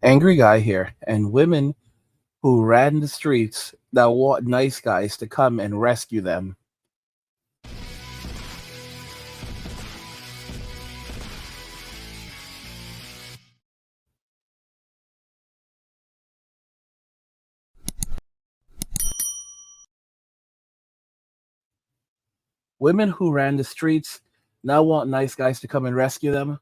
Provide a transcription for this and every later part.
Angry guy here, and women who ran the streets that want nice guys to come and rescue them. Women who ran the streets now want nice guys to come and rescue them.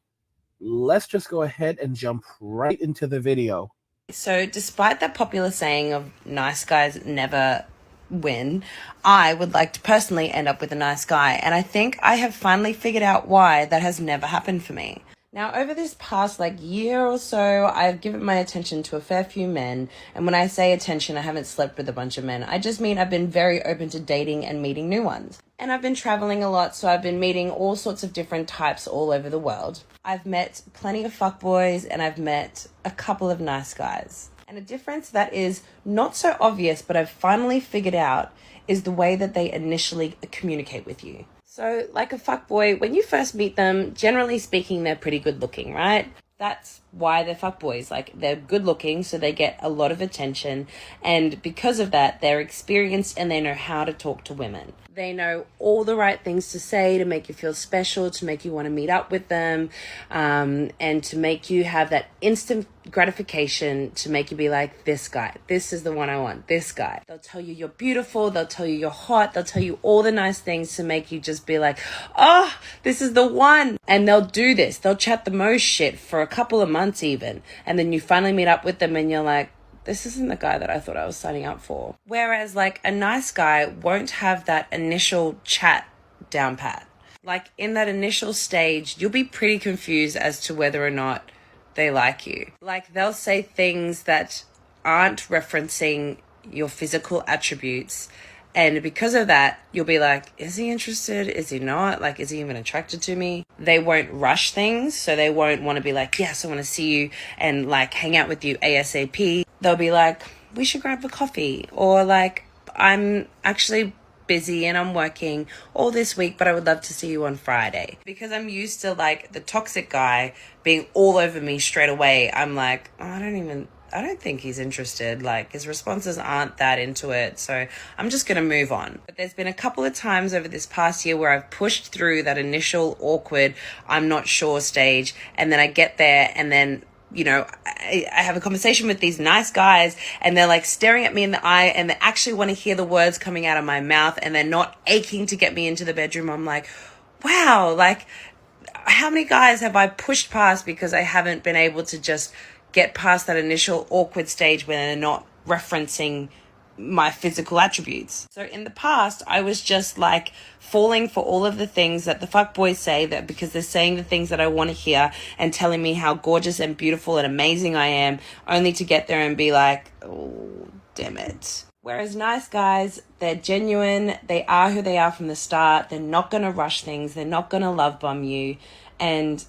Let's just go ahead and jump right into the video. So, despite that popular saying of nice guys never win, I would like to personally end up with a nice guy, and I think I have finally figured out why that has never happened for me. Now, over this past year or so, I've given my attention to a fair few men, and when I say attention, I haven't slept with a bunch of men. I just mean I've been very open to dating and meeting new ones. And I've been traveling a lot, so I've been meeting all sorts of different types all over the world. I've met plenty of fuckboys, and I've met a couple of nice guys. And a difference that is not so obvious, but I've finally figured out, is the way that they initially communicate with you. So, like a fuckboy, when you first meet them, generally speaking, they're pretty good looking, right? That's why they're fuckboys. They're good looking, so they get a lot of attention. And because of that, they're experienced and they know how to talk to women. They know all the right things to say to make you feel special, to make you want to meet up with them, and to make you have that instant gratification, to make you be like, this guy, this is the one I want, this guy. They'll tell you you're beautiful, they'll tell you you're hot, they'll tell you all the nice things to make you just be like, oh, this is the one. And they'll do this. They'll chat the most shit for a couple of months even. And then you finally meet up with them and you're like, this isn't the guy that I thought I was signing up for. Whereas a nice guy won't have that initial chat down pat. In that initial stage, you'll be pretty confused as to whether or not they like you. They'll say things that aren't referencing your physical attributes. And because of that, you'll be like, is he interested? Is he not? Is he even attracted to me? They won't rush things. So they won't want to be like, yes, I want to see you and hang out with you ASAP. They'll be like, we should grab a coffee. Or I'm actually busy and I'm working all this week, but I would love to see you on Friday. Because I'm used to the toxic guy being all over me straight away. I'm like, oh, I don't think he's interested. His responses aren't that into it. So I'm just going to move on. But there's been a couple of times over this past year where I've pushed through that initial awkward, I'm not sure stage. And then I get there and then, I have a conversation with these nice guys and they're staring at me in the eye and they actually want to hear the words coming out of my mouth and they're not aching to get me into the bedroom. I'm like, wow, how many guys have I pushed past because I haven't been able to just get past that initial awkward stage where they're not referencing my physical attributes. So in the past, I was just falling for all of the things that the fuckboys say, that because they're saying the things that I want to hear and telling me how gorgeous and beautiful and amazing I am, only to get there and be like, oh, damn it. Whereas nice guys, they're genuine, they are who they are from the start, they're not going to rush things, they're not going to love bomb you, and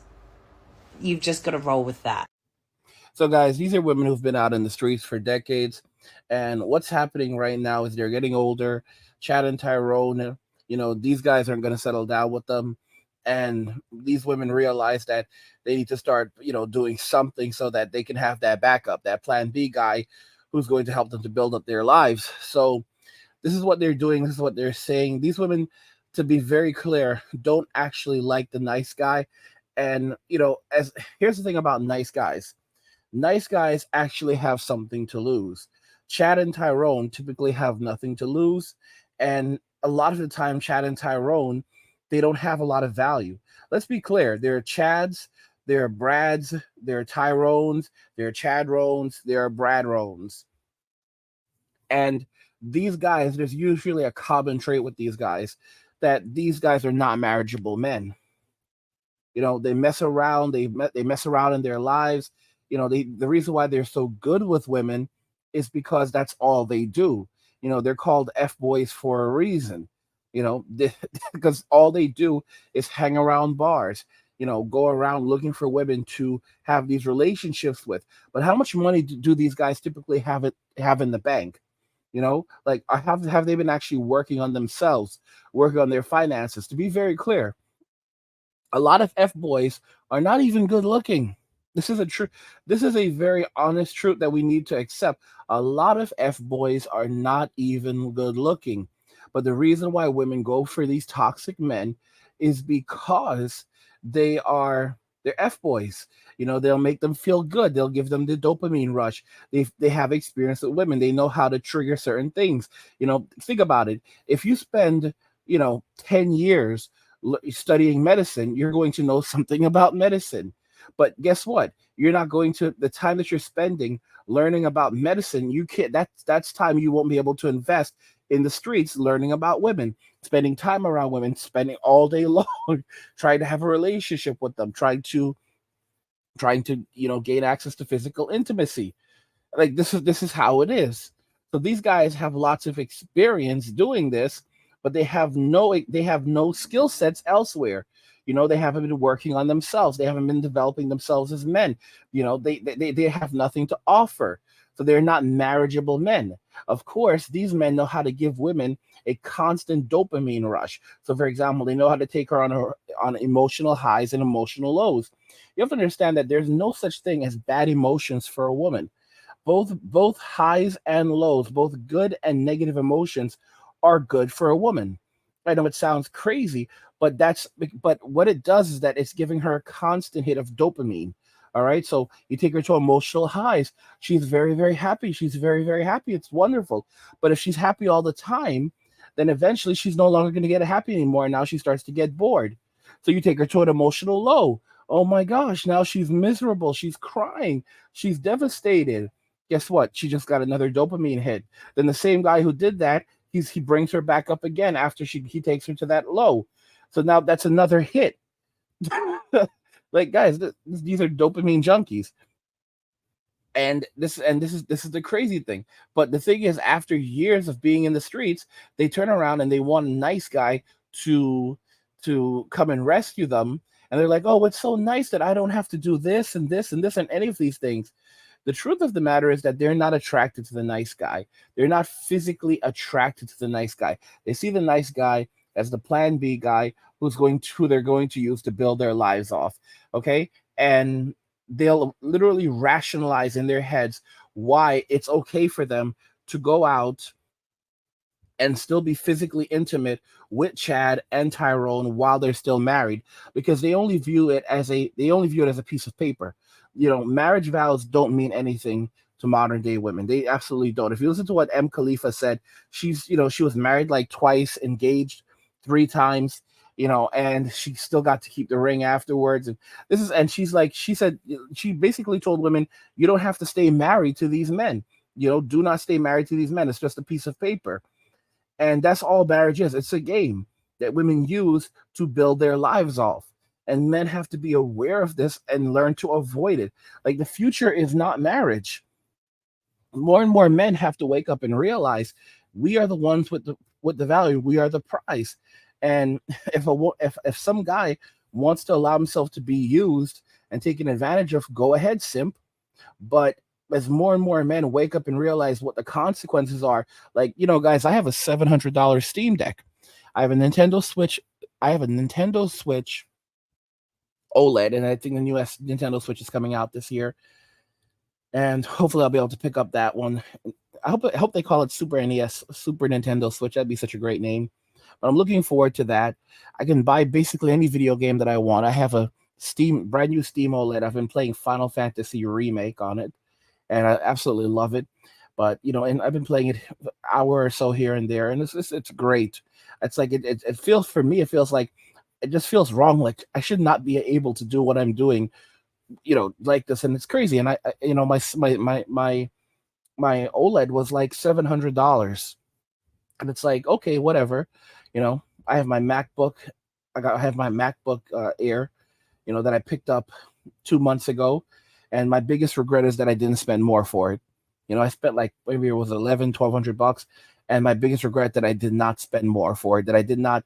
you've just got to roll with that. So, guys, these are women who've been out in the streets for decades. And what's happening right now is they're getting older. Chad and Tyrone, these guys aren't going to settle down with them. And these women realize that they need to start, doing something so that they can have that backup, that plan B guy who's going to help them to build up their lives. So, this is what they're doing. This is what they're saying. These women, to be very clear, don't actually like the nice guy. And, as here's the thing about nice guys. Nice guys actually have something to lose. Chad and Tyrone typically have nothing to lose. And a lot of the time, Chad and Tyrone, they don't have a lot of value. Let's be clear. There are Chads, there are Brads, there are Tyrones, there are Chadrones, there are Bradrones. And these guys, there's usually a common trait with these guys, that these guys are not marriageable men. They mess around, they mess around in their lives. The reason why they're so good with women is because that's all they do. They're called F boys for a reason. Because all they do is hang around bars. Go around looking for women to have these relationships with. But how much money do these guys typically have in the bank? Have they been actually working on themselves, working on their finances? To be very clear, a lot of F boys are not even good looking. This is a true. This is a very honest truth that we need to accept. A lot of f boys are not even good looking, but the reason why women go for these toxic men is because they are they're f boys. You know, they'll make them feel good. They'll give them the dopamine rush. They have experience with women. They know how to trigger certain things. You know, think about it. If you spend 10 years studying medicine, you're going to know something about medicine. But guess what? You're not going to the time that you're spending learning about medicine. You can't. That's time you won't be able to invest in the streets learning about women, spending time around women, spending all day long trying to have a relationship with them, trying to gain access to physical intimacy. Like this is how it is. So these guys have lots of experience doing this, but they have no skill sets elsewhere. They haven't been working on themselves. They haven't been developing themselves as men. They have nothing to offer. So they're not marriageable men. Of course, these men know how to give women a constant dopamine rush. So, for example, they know how to take her on emotional highs and emotional lows. You have to understand that there's no such thing as bad emotions for a woman. Both highs and lows, both good and negative emotions, are good for a woman. I know it sounds crazy, but what it does is that it's giving her a constant hit of dopamine. All right, so you take her to emotional highs. She's very, very happy. She's very, very happy. It's wonderful. But if she's happy all the time, then eventually she's no longer going to get happy anymore. And now she starts to get bored. So you take her to an emotional low. Oh my gosh, now she's miserable. She's crying. She's devastated. Guess what? She just got another dopamine hit. Then the same guy who did that, he brings her back up again after he takes her to that low. So now that's another hit. Like guys, these are dopamine junkies. And this is the crazy thing. But the thing is, after years of being in the streets, they turn around and they want a nice guy to come and rescue them. And they're like, oh, it's so nice that I don't have to do this and this and this and any of these things. The truth of the matter is that they're not attracted to the nice guy. They're not physically attracted to the nice guy. They see the nice guy as the plan B guy who they're going to use to build their lives off. Okay? And they'll literally rationalize in their heads why it's okay for them to go out and still be physically intimate with Chad and Tyrone while they're still married, because they only view it as a piece of paper. Marriage vows don't mean anything to modern day women. They absolutely don't. If you listen to what M. Khalifa said, she was married like twice, engaged three times, and she still got to keep the ring afterwards. And she said, she basically told women, you don't have to stay married to these men. Do not stay married to these men. It's just a piece of paper. And that's all marriage is. It's a game that women use to build their lives off. And men have to be aware of this and learn to avoid it. Like the future is not marriage. More and more men have to wake up and realize we are the ones with the value. We are the prize. And if some guy wants to allow himself to be used and taken advantage of, go ahead, simp. But as more and more men wake up and realize what the consequences are, like, guys, I have a $700 Steam Deck. I have a Nintendo Switch. I have a Nintendo Switch OLED, and I think the newest Nintendo Switch is coming out this year. And hopefully, I'll be able to pick up that one. I hope they call it Super NES, Super Nintendo Switch. That'd be such a great name. But I'm looking forward to that. I can buy basically any video game that I want. I have a brand new Steam OLED. I've been playing Final Fantasy Remake on it, and I absolutely love it. But and I've been playing it an hour or so here and there, and it's great. It's like it feels, for me, it feels like it just feels wrong. Like I should not be able to do what I'm doing, like this, and it's crazy. And my OLED was like $700, and it's like, okay, whatever. I have my MacBook. I have my MacBook Air, that I picked up 2 months ago. And my biggest regret is that I didn't spend more for it. I spent like maybe it was 1,100, 1,200 bucks. And my biggest regret that I did not spend more for it, that I did not,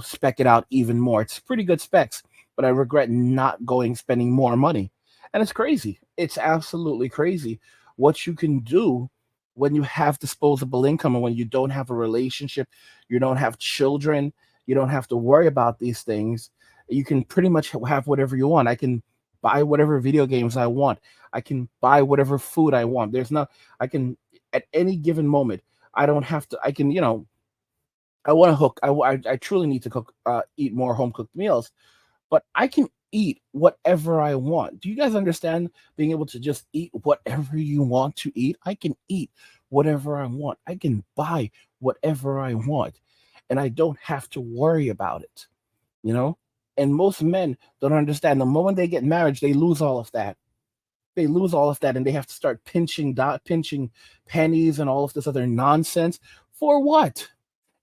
spec it out even more. It's pretty good specs, but I regret not spending more money. And it's crazy. It's absolutely crazy what you can do when you have disposable income and when you don't have a relationship, you don't have children, you don't have to worry about these things. You can pretty much have whatever you want. buy whatever video games I want. I can buy whatever food I want. There's not, I can, at any given moment, I don't have to, I can, I want to hook, I truly need to cook, eat more home cooked meals, but I can eat whatever I want. Do you guys understand being able to just eat whatever you want to eat? I can eat whatever I want. I can buy whatever I want, and I don't have to worry about it, you know? And most men don't understand the moment they get married, they lose all of that. They lose all of that and they have to start pinching pennies and all of this other nonsense. For what?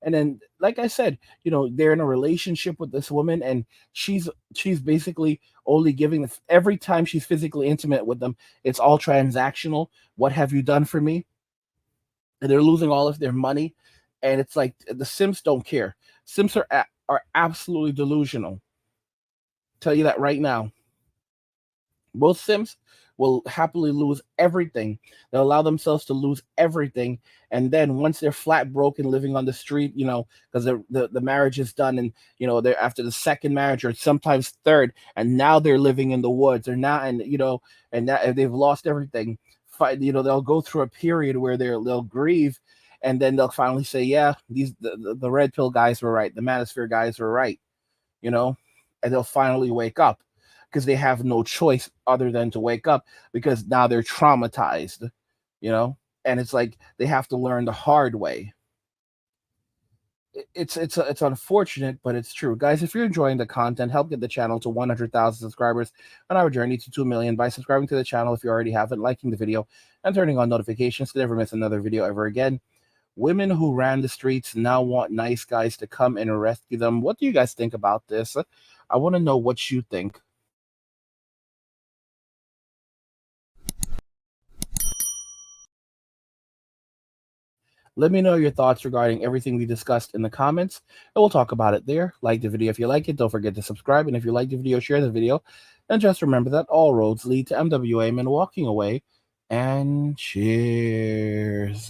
And then, like I said, they're in a relationship with this woman, and she's basically only giving every time she's physically intimate with them, it's all transactional. What have you done for me? And they're losing all of their money, and it's like the Sims don't care. Sims are absolutely delusional. Tell you that right now. Most Sims will happily lose everything. They'll allow themselves to lose everything. And then once they're flat broke and living on the street, because the marriage is done, and they're after the second marriage or sometimes third, and now they're living in the woods, or now, and now they've lost everything. They'll go through a period where they'll grieve, and then they'll finally say, yeah, the red pill guys were right, the manosphere guys were right, you know, and they'll finally wake up because they have no choice other than to wake up, because now they're traumatized, you know, and it's like they have to learn the hard way. It's unfortunate, but it's true, guys. If you're enjoying the content, help get the channel to 100,000 subscribers on our journey to 2 million by subscribing to the channel if you already haven't, liking the video, and turning on notifications to never miss another video ever again. Women who ran the streets now want nice guys to come and rescue them. What do you guys think about this? I want to know what you think. Let me know your thoughts regarding everything we discussed in the comments, and we'll talk about it there. Like the video if you like it. Don't forget to subscribe. And if you like the video, share the video. And just remember that all roads lead to MWA and walking away. And cheers.